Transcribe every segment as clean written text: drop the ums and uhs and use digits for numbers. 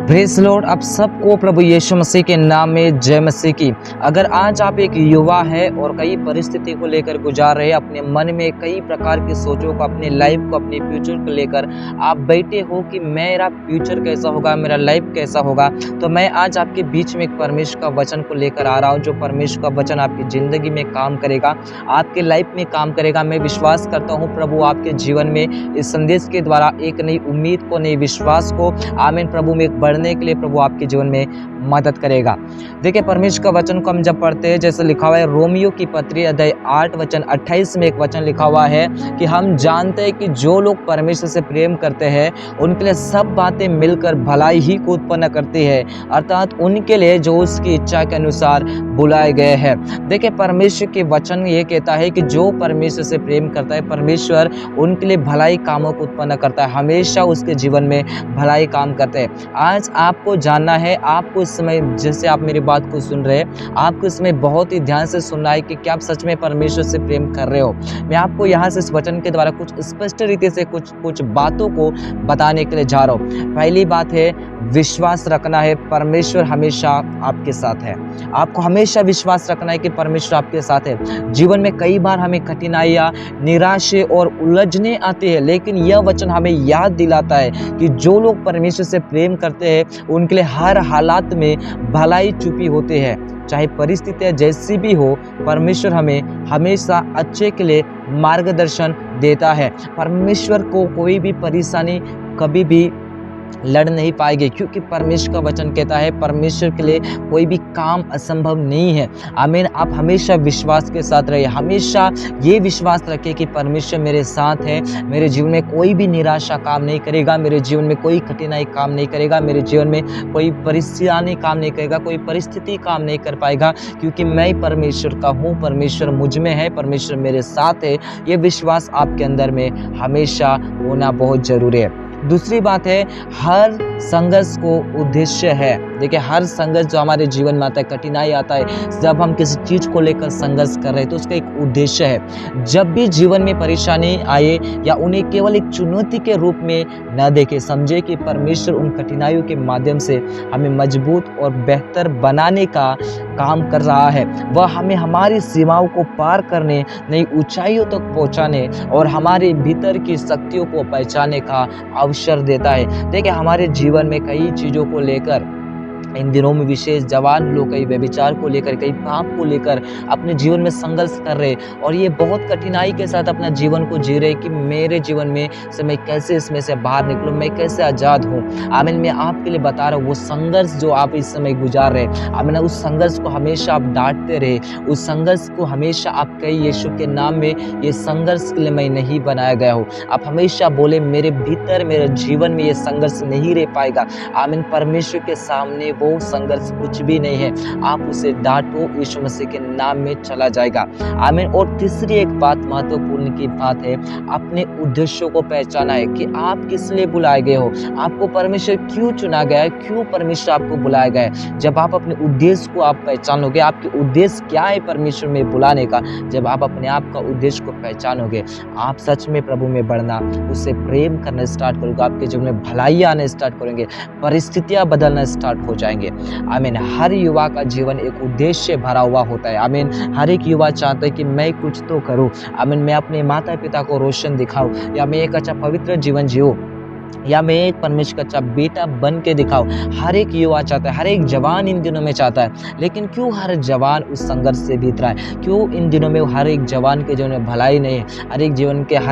Praise Lord. आप सबको प्रभु यीशु मसीह के नाम में जय मसीह की। अगर आज आप एक युवा है और कई परिस्थिति को लेकर गुजार रहे, अपने मन में कई प्रकार की सोचों को, अपने लाइफ को, अपने फ्यूचर को लेकर आप बैठे हो कि मेरा फ्यूचर कैसा होगा, मेरा लाइफ कैसा होगा, तो मैं आज आपके बीच में एक परमेश्वर का वचन को लेकर आ रहा हूँ। जो परमेश्वर का वचन आपकी ज़िंदगी में काम करेगा, आपके लाइफ में काम करेगा। मैं विश्वास करता हूँ प्रभु आपके जीवन में इस संदेश के द्वारा एक नई उम्मीद को, नई विश्वास को, आमीन, प्रभु में बढ़ने के लिए प्रभु आपके जीवन में मदद करेगा। देखिए, परमेश्वर का वचन को हम जब पढ़ते हैं, जैसे लिखा हुआ है रोमियो की पत्री अध्याय 8 वचन 28 में एक वचन लिखा हुआ है कि हम जानते हैं कि जो लोग परमेश्वर से प्रेम करते हैं उनके लिए सब बातें मिलकर भलाई ही को उत्पन्न करती है, अर्थात उनके लिए जो उसकी इच्छा के अनुसार बुलाए गए हैं। देखिए, परमेश्वर के वचन ये कहता है कि जो परमेश्वर से प्रेम करता है, परमेश्वर उनके लिए भलाई कामों को उत्पन्न करता है, हमेशा उसके जीवन में भलाई काम करते हैं। आज आपको जानना है, आपको इस समय जैसे आप मेरी बात को सुन रहे हैं, आपको इसमें बहुत ही ध्यान से सुनना है कि क्या आप सच में परमेश्वर से प्रेम कर रहे हो। मैं आपको यहाँ से इस वचन के द्वारा कुछ स्पष्ट रीति से कुछ बातों को बताने के लिए जा रहा हूँ। पहली बात है, विश्वास रखना है, परमेश्वर हमेशा आपके साथ है। आपको हमेशा विश्वास रखना है कि परमेश्वर आपके साथ है। जीवन में कई बार हमें कठिनाइयाँ, निराशे और उलझने आती है, लेकिन यह वचन हमें याद दिलाता है कि जो लोग परमेश्वर से प्रेम करते हैं उनके लिए हर हालात में भलाई छुपी होती है। चाहे परिस्थितियाँ जैसी भी हो, परमेश्वर हमें हमेशा अच्छे के लिए मार्गदर्शन देता है। परमेश्वर को कोई भी परेशानी कभी भी लड़ नहीं पाएंगे, क्योंकि परमेश्वर का वचन कहता है परमेश्वर के लिए कोई भी काम असंभव नहीं है। आमीन। आप हमेशा विश्वास के साथ रहिए, हमेशा ये विश्वास रखिए कि परमेश्वर मेरे साथ है। मेरे जीवन में कोई भी निराशा काम नहीं करेगा, मेरे जीवन में कोई कठिनाई काम नहीं करेगा, मेरे जीवन में कोई परेशानी काम नहीं करेगा, कोई परिस्थिति काम नहीं कर पाएगा, क्योंकि मैं परमेश्वर का हूँ, परमेश्वर मुझ में है, परमेश्वर मेरे साथ है। ये विश्वास आपके अंदर में हमेशा होना बहुत जरूरी है। दूसरी बात है, हर संघर्ष को उद्देश्य है। देखिए, हर संघर्ष जो हमारे जीवन में आता है, कठिनाई आता है, जब हम किसी चीज को लेकर संघर्ष कर रहे हैं तो उसका एक उद्देश्य है। जब भी जीवन में परेशानी आए या उन्हें केवल एक चुनौती के रूप में न देखें, समझे कि परमेश्वर उन कठिनाइयों के माध्यम से हमें मजबूत और बेहतर बनाने का काम कर रहा है। वह हमें हमारी सीमाओं को पार करने, नई ऊंचाइयों तक पहुंचाने और हमारे भीतर की शक्तियों को पहचानने का अवसर देता है। देखिए, हमारे जीवन में कई चीज़ों को लेकर इन दिनों में विशेष जवान लोग कई व्यभिचार को लेकर, कई पाप को लेकर अपने जीवन में संघर्ष कर रहे और ये बहुत कठिनाई के साथ अपना जीवन को जी रहे कि मेरे जीवन में से मैं कैसे इसमें से बाहर निकलूं, मैं कैसे आज़ाद हूँ। आमीन। मैं आपके लिए बता रहा हूँ, वो संघर्ष जो आप इस समय गुजार रहे, आमीन, उस संघर्ष को हमेशा आप डांटते रहे, उस संघर्ष को हमेशा आप कही यीशु के नाम में, ये संघर्ष के लिए मैं नहीं बनाया गया हूँ। आप हमेशा बोले मेरे भीतर, मेरे जीवन में ये संघर्ष नहीं रह पाएगा। आमीन। परमेश्वर के सामने वो संघर्ष कुछ भी नहीं है। आप उसे डांटो, यीशु मसीह के नाम में चला जाएगा। आमीन। और तीसरी एक बात महत्वपूर्ण की बात है, अपने उद्देश्यों को पहचाना है कि आप किस लिए बुलाए गए हो, आपको परमेश्वर क्यों चुना गया है, क्यों परमेश्वर आपको बुलाया गया है। जब आप अपने उद्देश्य को आप पहचानोगे, आपके उद्देश्य क्या है परमेश्वर में बुलाने का, जब आप अपने आप का उद्देश्य को पहचानोगे, आप सच में प्रभु में बढ़ना, उससे प्रेम करना स्टार्ट करोगे, आपके जीवन में भलाई आना स्टार्ट करेंगे, परिस्थितियां बदलना स्टार्ट हो जाएंगे। आमीन। हर युवा का जीवन एक उद्देश्य भरा हुआ होता है। आमीन। हर एक युवा चाहता है कि मैं कुछ तो करूं। आमीन। मैं अपने माता पिता को रोशन दिखाऊं, या मैं एक अच्छा पवित्र जीवन जीऊं, या मैं एक परमेश्वर का अच्छा बेटा बन के दिखाऊं। हर एक युवा चाहता है, हर एक जवान इन दिनों में चाहता है। लेकिन क्यों हर जवान उस संघर्ष से बीत रहा है? क्यों इन दिनों में हर एक जवान के जीवन में भलाई नहीं है? हर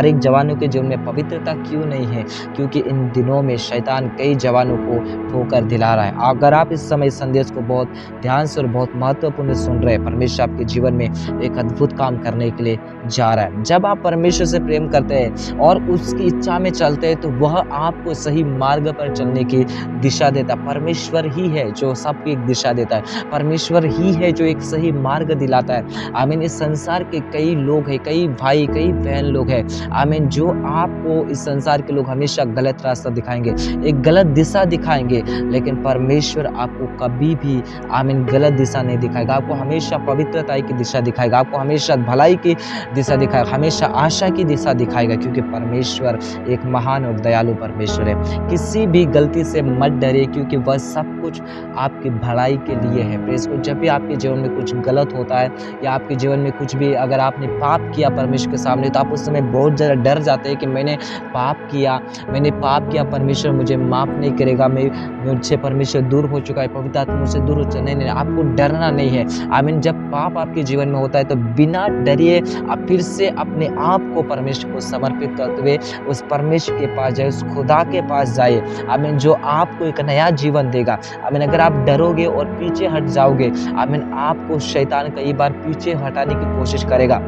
एक जवानों के जीवन में पवित्रता क्यों नहीं है? क्योंकि इन दिनों में शैतान कई जवानों को ठोकर दिला रहा है। अगर आप इस समय संदेश को बहुत ध्यान से और बहुत महत्वपूर्ण सुन रहे हैं, परमेश्वर आपके जीवन में एक अद्भुत काम करने के लिए जा रहा है। जब आप परमेश्वर से प्रेम करते हैं और उसकी इच्छा में चलते हैं, तो वह आपको सही मार्ग पर चलने की दिशा देता है। परमेश्वर ही है जो सबको एक दिशा देता है, परमेश्वर ही है जो एक सही मार्ग दिलाता है। आमीन। इस संसार के कई लोग हैं, कई भाई, कई बहन लोग हैं, आमीन, जो आपको, इस संसार के लोग हमेशा गलत रास्ता दिखाएंगे, एक गलत दिशा दिखाएंगे, लेकिन परमेश्वर आपको कभी भी, आमीन, गलत दिशा नहीं दिखाएगा। आपको हमेशा पवित्रता की दिशा दिखाएगा, आपको हमेशा भलाई की दिशा दिखाएगा, हमेशा आशा की दिशा दिखाएगा, क्योंकि परमेश्वर एक महान और दयालु परमेश्वर परमेश्वर है। किसी भी गलती से मत डरिए, क्योंकि वह सब कुछ आपकी भलाई के लिए है। Praise God. जब भी आपके जीवन में कुछ गलत होता है या आपके जीवन में कुछ भी अगर आपने पाप किया परमेश्वर के सामने, तो आप उस समय बहुत ज़्यादा डर जाते हैं कि मैंने पाप किया, परमेश्वर मुझे माफ़ नहीं करेगा, मुझसे परमेश्वर दूर हो चुका है, पवित्र आत्मा मुझसे दूर हो चुका है। नहीं, आपको डरना नहीं है। आमीन। जब पाप आपके जीवन में होता है तो बिना डरिए आप फिर से अपने आप को परमेश्वर को समर्पित करते हुए उस परमेश्वर के पास जाइए, उस खुदा के पास जाइए। आमीन। जो आपको एक नया जीवन देगा। आमीन। अगर आप डरोगे और पीछे हट जाओगे, आमीन, आपको शैतान कई बार पीछे हटाने की कोशिश करेगा।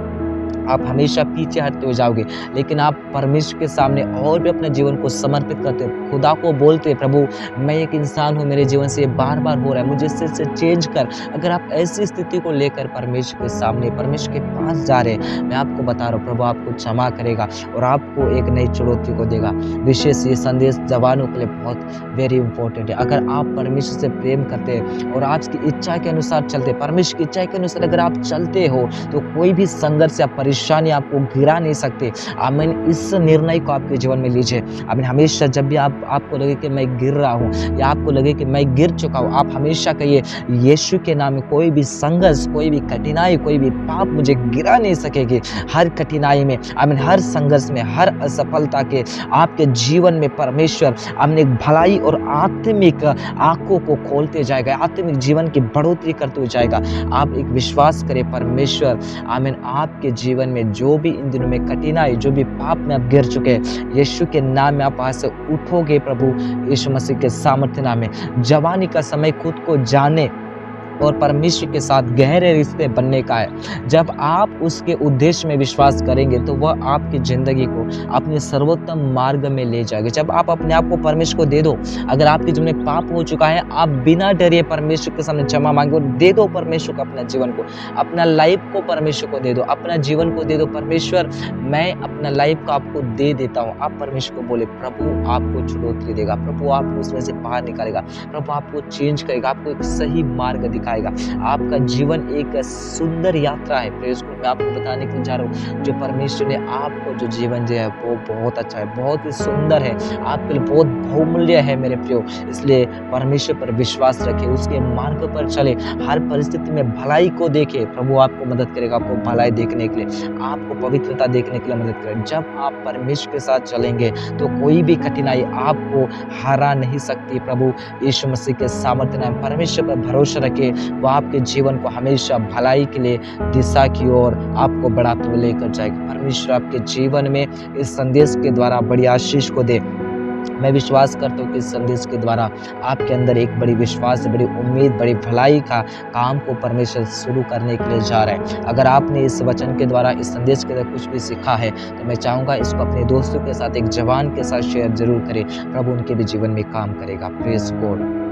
आप हमेशा पीछे हटते हुए जाओगे, लेकिन आप परमेश्वर के सामने और भी अपने जीवन को समर्पित करते हो, खुदा को बोलते हैं, प्रभु मैं एक इंसान हूँ, मेरे जीवन से ये बार-बार हो रहा है, मुझे इससे चेंज कर। अगर आप ऐसी स्थिति को लेकर परमेश्वर के सामने, परमेश्वर के पास जा रहे हैं, मैं आपको बता रहा हूँ, प्रभु आपको क्षमा करेगा और आपको एक नई चुनौती को देगा। विशेष ये संदेश जवानों के लिए बहुत वेरी इंपॉर्टेंट है। अगर आप परमेश्वर से प्रेम करते हैं और आपकी इच्छा के अनुसार चलते हैं, परमेश्वर की इच्छा के अनुसार अगर आप चलते हो, तो कोई भी संघर्ष या परेशानी आपको गिरा नहीं सकते। आमीन। इस निर्णय को आपके जीवन में लीजिए। आमीन। हमेशा जब भी आपको लगे कि मैं गिर रहा हूँ या आपको लगे कि मैं गिर चुका हूँ, आप हमेशा कहिए यीशु के नाम में कोई भी संघर्ष, कोई भी कठिनाई, कोई भी पाप मुझे गिरा नहीं सकेगी। हर कठिनाई में, आमीन, हर संघर्ष में, हर असफलता के आपके जीवन में परमेश्वर आमीन एक भलाई और आत्मिक आंखों को खोलते जाएगा, आत्मिक जीवन की बढ़ोतरी करते हुए जाएगा। आप एक विश्वास करें, परमेश्वर आमीन आपके जीवन में जो भी इन दिनों में कठिनाई, जो भी पाप में आप गिर चुके हैं, यीशु के नाम में आप वहां से उठोगे। प्रभु यीशु मसीह के सामर्थ्य नाम में जवानी का समय खुद को जाने और परमेश्वर के साथ गहरे रिश्ते बनने का है। जब आप उसके उद्देश्य में विश्वास करेंगे तो वह आपकी जिंदगी को अपने सर्वोत्तम मार्ग में ले जाएगा। जब आप अपने आप को परमेश्वर को दे दो, अगर आपके जीवन में पाप हो चुका है, आप बिना डरे परमेश्वर के सामने क्षमा मांगे और दे दो परमेश्वर को अपना जीवन को, अपना लाइफ को परमेश्वर को दे दो, अपना जीवन को दे दो। परमेश्वर मैं अपना लाइफ को आपको दे देता हूँ। आप परमेश्वर को बोले, प्रभु आपको चुनौती देगा, प्रभु आपको उसमें से बाहर निकालेगा, प्रभु आपको चेंज करेगा, आपको एक सही मार्ग दिखाएगा। आपका जीवन एक सुंदर यात्रा है। Praise God. मैं आपको बताने के लिए जा रहा हूँ, जो परमेश्वर ने आपको जो जीवन दिया है वो बहुत अच्छा है, बहुत ही सुंदर है, आपके लिए बहुत बहुमूल्य है मेरे प्रियो। इसलिए परमेश्वर पर विश्वास रखें, उसके मार्ग पर चले, हर परिस्थिति में भलाई को देखे। प्रभु आपको मदद करेगा, आपको भलाई देखने के लिए, आपको पवित्रता देखने के लिए मदद करेगा। जब आप परमेश्वर के साथ चलेंगे तो कोई भी कठिनाई आपको हरा नहीं सकती। प्रभु यीशु मसीह के सामर्थ्य नाम परमेश्वर पर भरोसा रखे, वो आपके जीवन को हमेशा भलाई के लिए दिशा की ओर आपको बढ़ाते हुए लेकर जाएगा। परमेश्वर आपके जीवन में इस संदेश के द्वारा बड़ी आशीष को दे। मैं विश्वास करता हूँ कि इस संदेश के द्वारा आपके अंदर एक बड़ी विश्वास, बड़ी उम्मीद, बड़ी भलाई का काम को परमेश्वर शुरू करने के लिए जा रहा है। अगर आपने इस वचन के द्वारा, इस संदेश के द्वारा कुछ भी सीखा है, तो मैं चाहूँगा इसको अपने दोस्तों के साथ, एक जवान के साथ शेयर जरूर करें। प्रभु उनके भी जीवन में काम करेगा। Praise God.